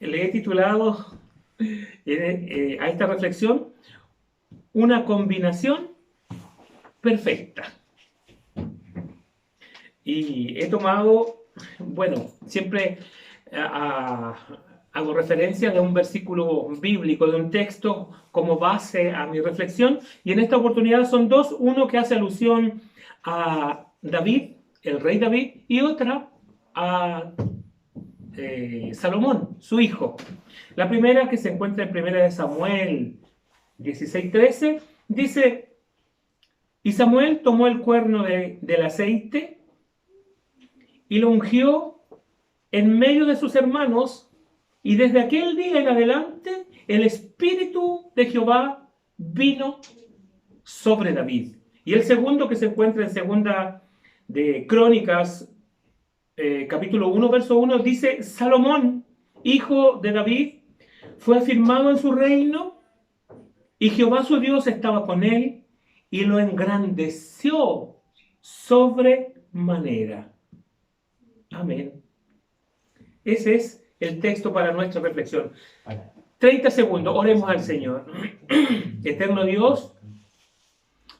le he titulado a esta reflexión una combinación perfecta. Y he tomado, bueno, siempre hago referencia de un versículo bíblico, de un texto como base a mi reflexión, y en esta oportunidad son dos, uno que hace alusión a David, el rey David, y otra a Salomón, su hijo. La primera, que se encuentra en 1 Samuel 16:13, dice: y Samuel tomó el cuerno del aceite y lo ungió en medio de sus hermanos, y desde aquel día en adelante el Espíritu de Jehová vino sobre David. Y el segundo, que se encuentra en segunda de Crónicas, capítulo 1, verso 1, dice: Salomón, hijo de David, fue afirmado en su reino, y Jehová su Dios estaba con él, y lo engrandeció sobremanera. Amén. Ese es el texto para nuestra reflexión. 30 segundos, oremos al Señor. Eterno Dios,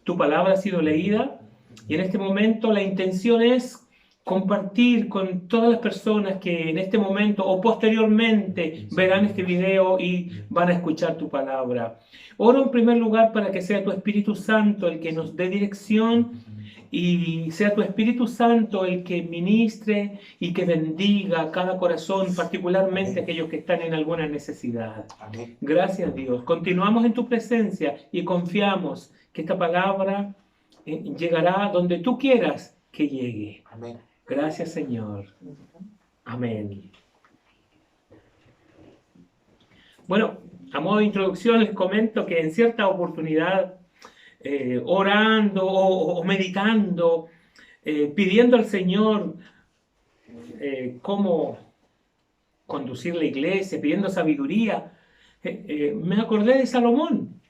tu palabra ha sido leída, y en este momento la intención es compartir con todas las personas que en este momento o posteriormente verán este video y van a escuchar tu palabra. Oro en primer lugar para que sea tu Espíritu Santo el que nos dé dirección, y sea tu Espíritu Santo el que ministre y que bendiga cada corazón, particularmente aquellos que están en alguna necesidad. Gracias, Dios. Continuamos en tu presencia y confiamos que esta palabra llegará donde tú quieras que llegue. Gracias, Señor. Amén. Bueno, a modo de introducción les comento que en cierta oportunidad, orando o meditando, pidiendo al Señor cómo conducir la iglesia, pidiendo sabiduría, me acordé de Salomón.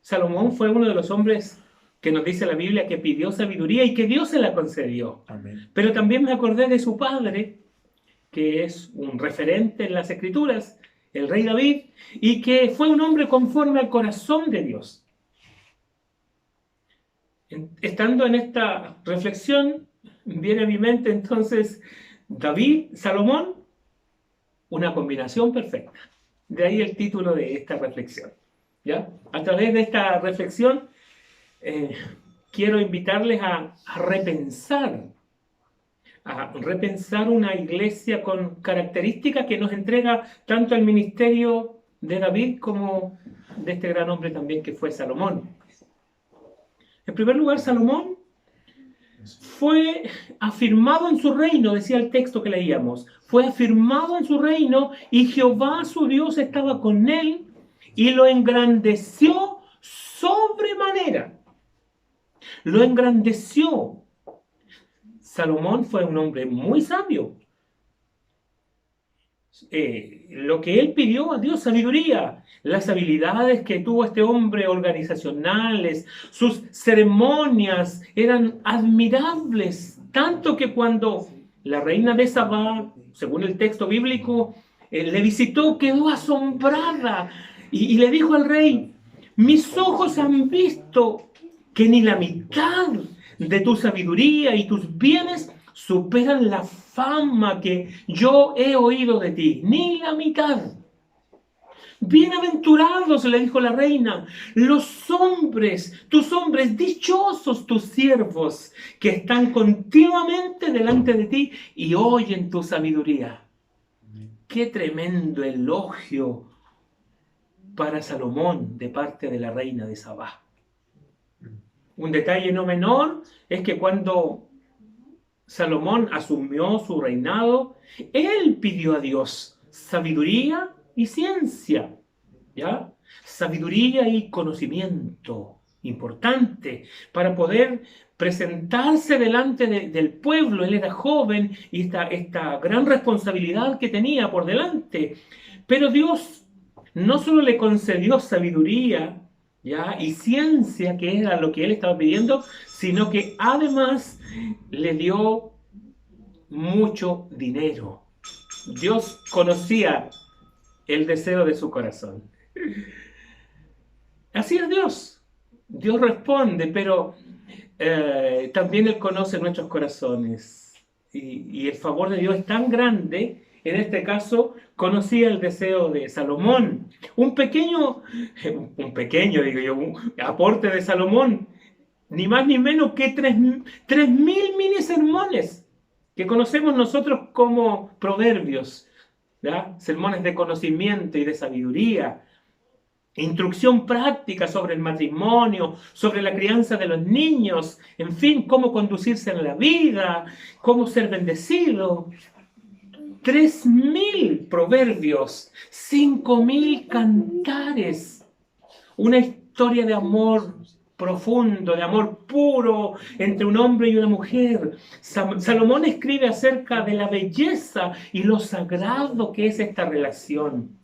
Salomón fue uno de los hombres que nos dice la Biblia que pidió sabiduría y que Dios se la concedió. Amén. Pero también me acordé de su padre, que es un referente en las Escrituras, el rey David, y que fue un hombre conforme al corazón de Dios. Estando en esta reflexión, viene a mi mente entonces David, Salomón, una combinación perfecta. De ahí el título de esta reflexión. ¿Ya? A través de esta reflexión quiero invitarles a repensar una iglesia con características que nos entrega tanto el ministerio de David como de este gran hombre también que fue Salomón. En primer lugar, Salomón fue afirmado en su reino, decía el texto que leíamos, fue afirmado en su reino, y Jehová su Dios estaba con él y lo engrandeció sobremanera. Lo engrandeció. Salomón fue un hombre muy sabio. Lo que él pidió a Dios, sabiduría, las habilidades que tuvo este hombre organizacionales, sus ceremonias eran admirables, tanto que cuando la reina de Sabá, según el texto bíblico, le visitó, quedó asombrada y le dijo al rey: mis ojos han visto que ni la mitad de tu sabiduría y tus bienes superan la fama que yo he oído de ti, ni la mitad. Bienaventurados, le dijo la reina, los hombres, tus hombres, dichosos tus siervos, que están continuamente delante de ti y oyen tu sabiduría. Qué tremendo elogio para Salomón de parte de la reina de Sabá. Un detalle no menor es que cuando Salomón asumió su reinado, él pidió a Dios sabiduría y ciencia, ¿ya? Sabiduría y conocimiento, importante, para poder presentarse delante del pueblo. Él era joven y esta gran responsabilidad que tenía por delante. Pero Dios no solo le concedió sabiduría, ¿ya?, y ciencia, que era lo que él estaba pidiendo, sino que además le dio mucho dinero. Dios conocía el deseo de su corazón. Así es Dios. Dios responde, pero también Él conoce nuestros corazones. Y el favor de Dios es tan grande, en este caso, conocía el deseo de Salomón. Digo yo, un aporte de Salomón, ni más ni menos que 3.000 mini sermones que conocemos nosotros como proverbios, ¿ya? Sermones de conocimiento y de sabiduría, instrucción práctica sobre el matrimonio, sobre la crianza de los niños, en fin, cómo conducirse en la vida, cómo ser bendecido. 3.000 proverbios, 5.000 cantares, una historia de amor profundo, de amor puro entre un hombre y una mujer. Salomón escribe acerca de la belleza y lo sagrado que es esta relación.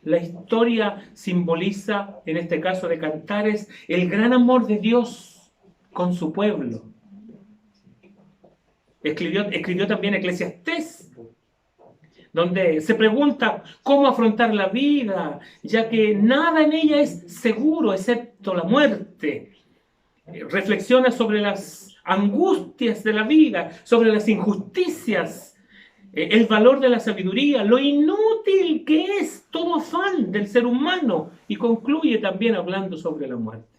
La historia simboliza, en este caso de Cantares, el gran amor de Dios con su pueblo. Escribió también Eclesiastés, donde se pregunta cómo afrontar la vida, ya que nada en ella es seguro excepto la muerte. Reflexiona sobre las angustias de la vida, sobre las injusticias, el valor de la sabiduría, lo inútil que es todo afán del ser humano, y concluye también hablando sobre la muerte.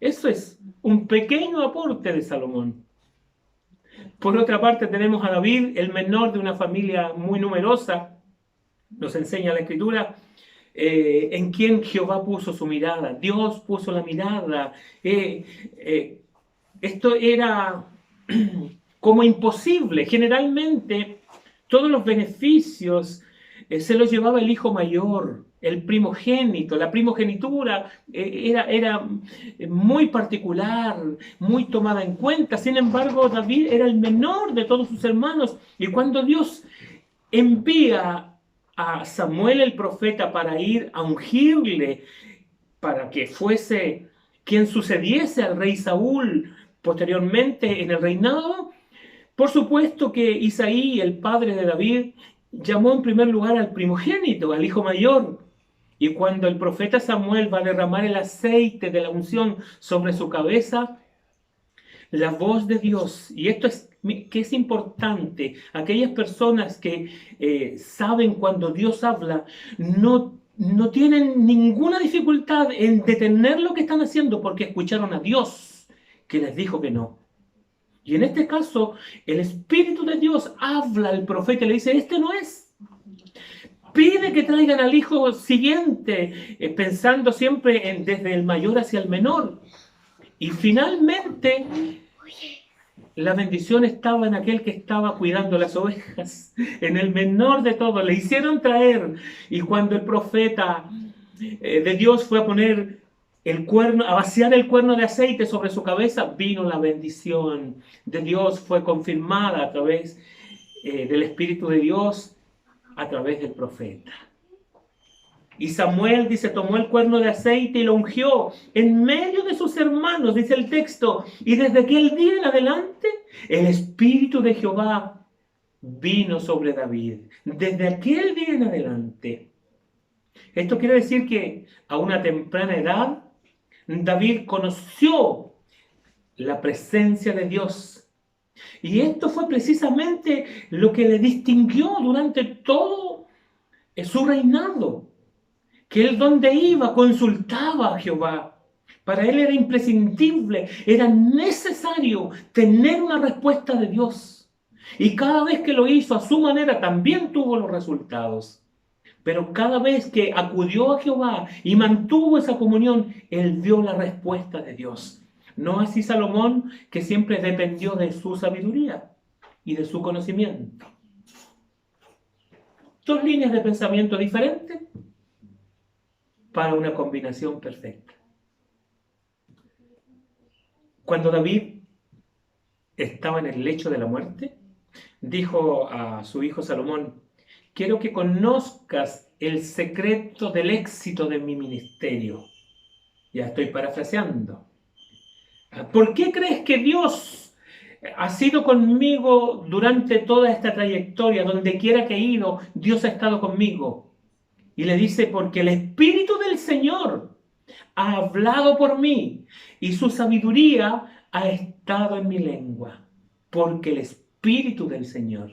Eso es un pequeño aporte de Salomón. Por otra parte tenemos a David, el menor de una familia muy numerosa, nos enseña la Escritura, en quien Jehová puso su mirada, Dios puso la mirada. Esto era como imposible. Generalmente todos los beneficios se los llevaba el hijo mayor, el primogénito. La primogenitura era muy particular, muy tomada en cuenta. Sin embargo, David era el menor de todos sus hermanos. Y cuando Dios envía a Samuel el profeta para ir a ungirle, para que fuese quien sucediese al rey Saúl posteriormente en el reinado, por supuesto que Isaí, el padre de David, llamó en primer lugar al primogénito, al hijo mayor. Y cuando el profeta Samuel va a derramar el aceite de la unción sobre su cabeza, la voz de Dios, y esto es que es importante, aquellas personas que saben cuando Dios habla, no tienen ninguna dificultad en detener lo que están haciendo porque escucharon a Dios que les dijo que no. Y en este caso, el Espíritu de Dios habla al profeta y le dice, este no es. Pide que traigan al hijo siguiente, pensando siempre desde el mayor hacia el menor. Y finalmente, la bendición estaba en aquel que estaba cuidando las ovejas, en el menor de todos. Le hicieron traer, y cuando el profeta de Dios fue a poner el cuerno, a vaciar el cuerno de aceite sobre su cabeza, vino la bendición de Dios, fue confirmada a través del Espíritu de Dios, a través del profeta. Y Samuel, dice, tomó el cuerno de aceite y lo ungió en medio de sus hermanos, dice el texto. Y desde aquel día en adelante, el Espíritu de Jehová vino sobre David. Desde aquel día en adelante. Esto quiere decir que a una temprana edad, David conoció la presencia de Dios. Y esto fue precisamente lo que le distinguió durante todo su reinado. Que él donde iba consultaba a Jehová. Para él era imprescindible, era necesario tener una respuesta de Dios. Y cada vez que lo hizo a su manera también tuvo los resultados. Pero cada vez que acudió a Jehová y mantuvo esa comunión, él vio la respuesta de Dios. No así Salomón, que siempre dependió de su sabiduría y de su conocimiento. Dos líneas de pensamiento diferentes para una combinación perfecta. Cuando David estaba en el lecho de la muerte, dijo a su hijo Salomón, quiero que conozcas el secreto del éxito de mi ministerio. Ya estoy parafraseando. ¿Por qué crees que Dios ha sido conmigo durante toda esta trayectoria? Donde quiera que he ido, Dios ha estado conmigo. Y le dice, porque el Espíritu del Señor ha hablado por mí y su sabiduría ha estado en mi lengua. Porque el Espíritu del Señor.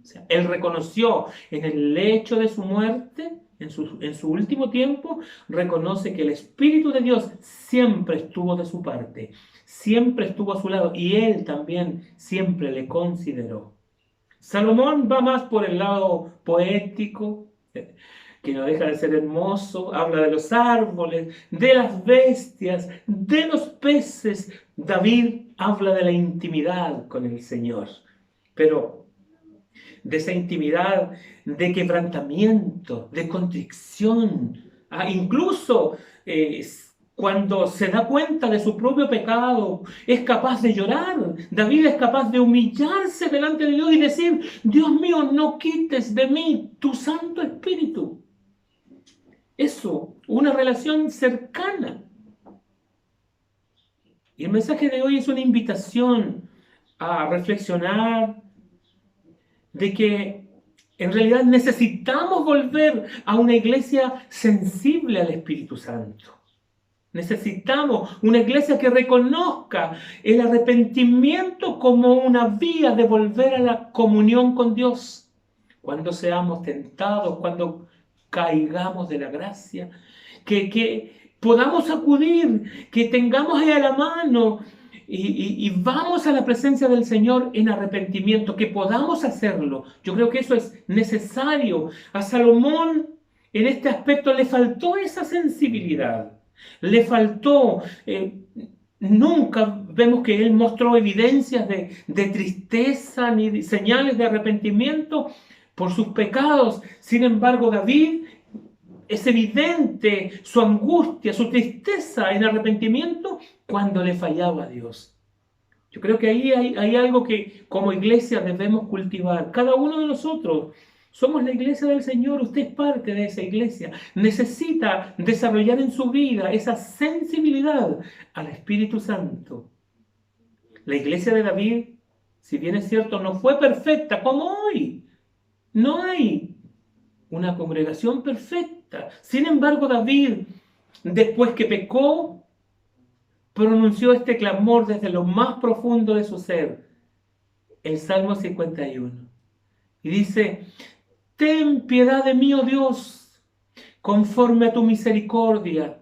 O sea, él reconoció en el lecho de su muerte, en su último tiempo, reconoce que el Espíritu de Dios siempre estuvo de su parte, siempre estuvo a su lado y él también siempre le consideró. Salomón va más por el lado poético, que no deja de ser hermoso, habla de los árboles, de las bestias, de los peces. David habla de la intimidad con el Señor, pero de esa intimidad, de quebrantamiento, de contrición, incluso cuando se da cuenta de su propio pecado, es capaz de llorar. David es capaz de humillarse delante de Dios y decir, Dios mío, no quites de mí tu Santo Espíritu. Eso, una relación cercana. Y el mensaje de hoy es una invitación a reflexionar de que en realidad necesitamos volver a una iglesia sensible al Espíritu Santo. Necesitamos una iglesia que reconozca el arrepentimiento como una vía de volver a la comunión con Dios. Cuando seamos tentados, cuando caigamos de la gracia, que podamos acudir, que tengamos ahí a la mano y vamos a la presencia del Señor en arrepentimiento, que podamos hacerlo. Yo creo que eso es necesario. A Salomón en este aspecto le faltó esa sensibilidad. Le faltó, nunca vemos que él mostró evidencias de tristeza ni señales de arrepentimiento por sus pecados. Sin embargo, David es evidente su angustia, su tristeza en arrepentimiento cuando le fallaba a Dios. Yo creo que ahí hay algo que como iglesia debemos cultivar. Cada uno de nosotros somos la iglesia del Señor, usted es parte de esa iglesia. Necesita desarrollar en su vida esa sensibilidad al Espíritu Santo. La iglesia de David, si bien es cierto, no fue perfecta como hoy. No hay una congregación perfecta. Sin embargo, David, después que pecó, pronunció este clamor desde lo más profundo de su ser. El Salmo 51. Y dice, ten piedad de mí, oh Dios, conforme a tu misericordia,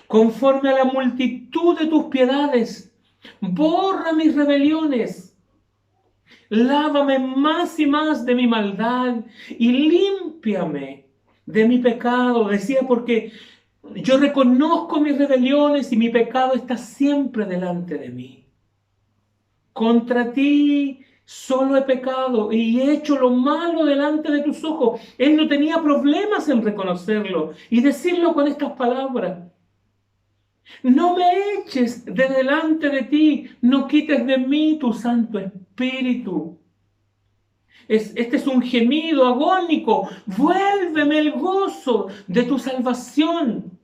conforme a la multitud de tus piedades. Borra mis rebeliones. Lávame más y más de mi maldad y límpiame de mi pecado. Decía, porque yo reconozco mis rebeliones y mi pecado está siempre delante de mí. Contra ti solo he pecado y he hecho lo malo delante de tus ojos. Él no tenía problemas en reconocerlo y decirlo con estas palabras. No me eches de delante de ti, no quites de mí tu Santo Espíritu. Este es un gemido agónico. Vuélveme el gozo de tu salvación.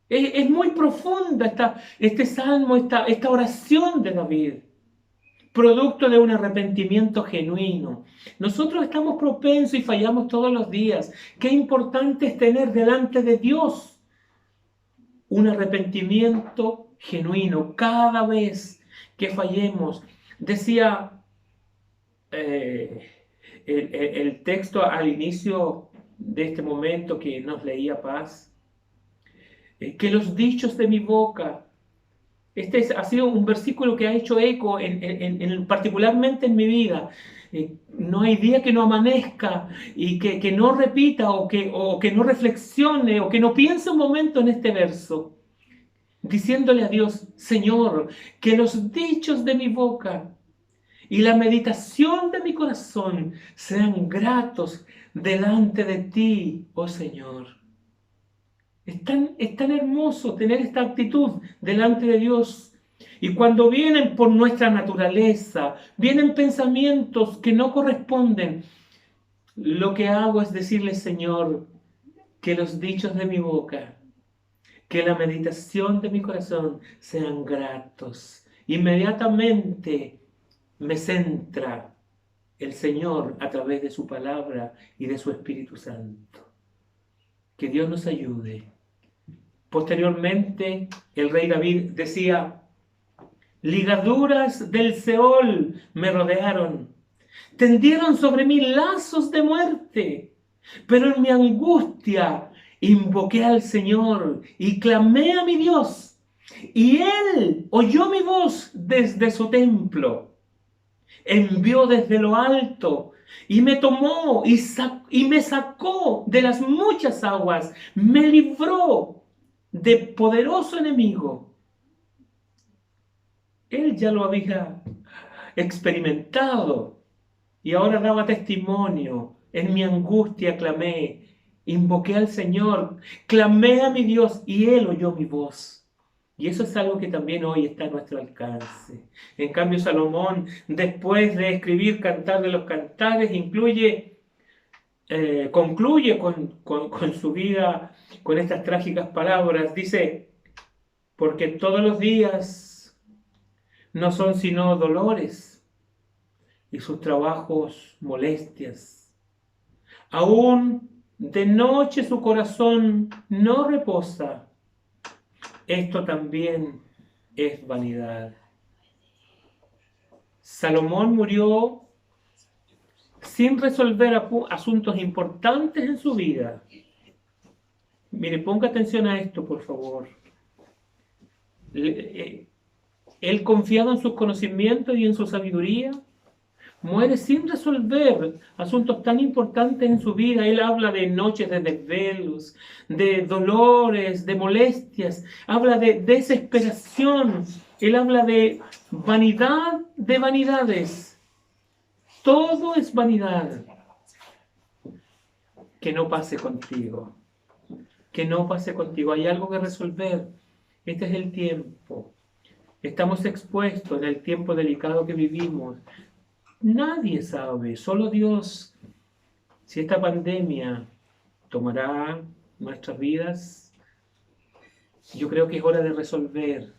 Es muy profunda este salmo, esta oración de David, producto de un arrepentimiento genuino. Nosotros estamos propensos y fallamos todos los días. Qué importante es tener delante de Dios un arrepentimiento genuino cada vez que fallemos. Decía el texto al inicio de este momento que nos leía Paz, que los dichos de mi boca, ha sido un versículo que ha hecho eco particularmente en mi vida. No hay día que no amanezca y que no repita o que no reflexione o que no piense un momento en este verso, diciéndole a Dios, Señor, que los dichos de mi boca y la meditación de mi corazón sean gratos delante de ti, oh Señor. Es tan hermoso tener esta actitud delante de Dios. Y cuando vienen por nuestra naturaleza, vienen pensamientos que no corresponden, lo que hago es decirle, Señor, que los dichos de mi boca, que la meditación de mi corazón sean gratos. Inmediatamente me centra el Señor a través de su palabra y de su Espíritu Santo. Que Dios nos ayude. Posteriormente, el rey David decía: ligaduras del Seol me rodearon, tendieron sobre mí lazos de muerte, pero en mi angustia invoqué al Señor y clamé a mi Dios, y Él oyó mi voz desde su templo. Envió desde lo alto y me tomó y me sacó de las muchas aguas, me libró de poderoso enemigo. Él ya lo había experimentado y ahora daba testimonio. En mi angustia clamé, invoqué al Señor, clamé a mi Dios y Él oyó mi voz. Y eso es algo que también hoy está a nuestro alcance. En cambio, Salomón, después de escribir Cantar de los Cantares, concluye con su vida, con estas trágicas palabras. Dice: porque todos los días no son sino dolores y sus trabajos molestias. Aún de noche su corazón no reposa. Esto también es vanidad. Salomón murió sin resolver asuntos importantes en su vida. Mire, ponga atención a esto, por favor. Él, confiado en sus conocimientos y en su sabiduría, muere sin resolver asuntos tan importantes en su vida. Él habla de noches de desvelos, de dolores, de molestias, habla de desesperación, él habla de vanidad de vanidades. Todo es vanidad. Que no pase contigo, que no pase contigo. Hay algo que resolver. Este es el tiempo. Estamos expuestos en el tiempo delicado que vivimos. Nadie sabe, solo Dios, si esta pandemia tomará nuestras vidas. Yo creo que es hora de resolver.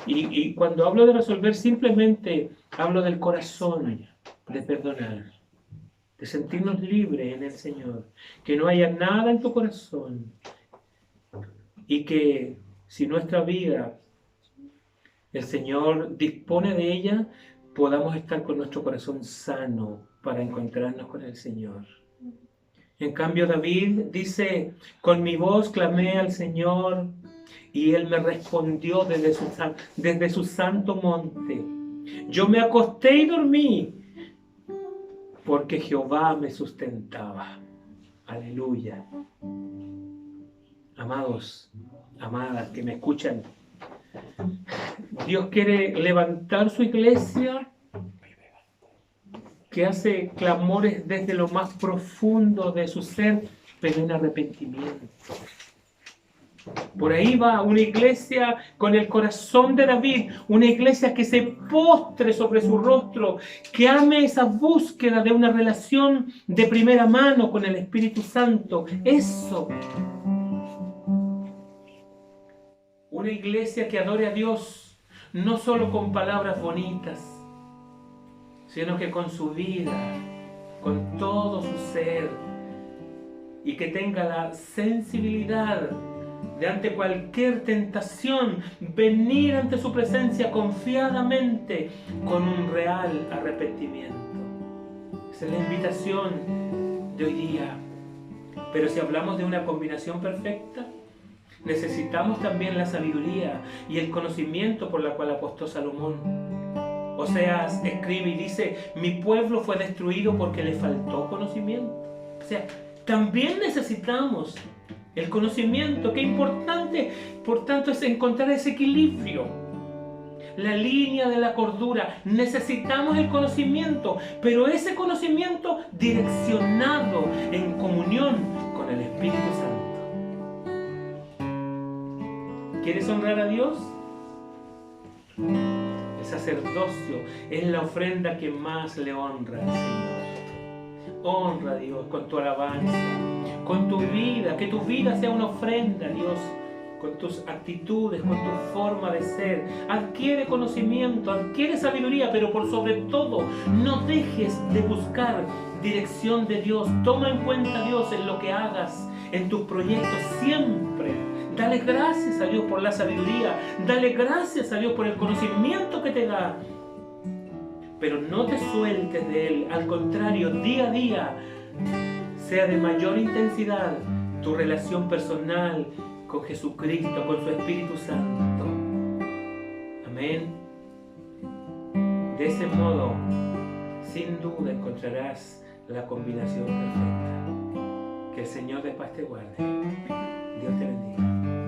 Y cuando hablo de resolver, simplemente hablo del corazón, de perdonar, de sentirnos libres en el Señor. Que no haya nada en tu corazón. Y que si nuestra vida, el Señor dispone de ella, podamos estar con nuestro corazón sano para encontrarnos con el Señor. En cambio, David dice: con mi voz clamé al Señor y Él me respondió desde su santo monte. Yo me acosté y dormí porque Jehová me sustentaba. Aleluya. Amados, amadas que me escuchan, Dios quiere levantar su iglesia que hace clamores desde lo más profundo de su ser, pero en arrepentimiento. Por ahí va una iglesia con el corazón de David, una iglesia que se postre sobre su rostro, que ame esa búsqueda de una relación de primera mano con el Espíritu Santo. Eso. Una iglesia que adore a Dios, no solo con palabras bonitas, sino que con su vida, con todo su ser, y que tenga la sensibilidad de ante cualquier tentación venir ante su presencia confiadamente con un real arrepentimiento. Esa es la invitación de hoy día. Pero si hablamos de una combinación perfecta, necesitamos también la sabiduría y el conocimiento por la cual apostó Salomón. Oseas escribe y dice: mi pueblo fue destruido porque le faltó conocimiento. O sea, también necesitamos el conocimiento. Qué importante, por tanto, es encontrar ese equilibrio, la línea de la cordura. Necesitamos el conocimiento, pero ese conocimiento direccionado en comunión con el Espíritu Santo. ¿Quieres honrar a Dios? El sacerdocio es la ofrenda que más le honra al Señor. Honra a Dios con tu alabanza, con tu vida, que tu vida sea una ofrenda a Dios con tus actitudes, con tu forma de ser. Adquiere conocimiento, adquiere sabiduría, pero por sobre todo, no dejes de buscar dirección de Dios. Toma en cuenta a Dios en lo que hagas, en tus proyectos, siempre. Dale gracias a Dios por la sabiduría, dale gracias a Dios por el conocimiento que te da. Pero no te sueltes de Él, al contrario, día a día, sea de mayor intensidad tu relación personal con Jesucristo, con su Espíritu Santo. Amén. De ese modo, sin duda encontrarás la combinación perfecta. Que el Señor de paz te guarde. Dios te bendiga.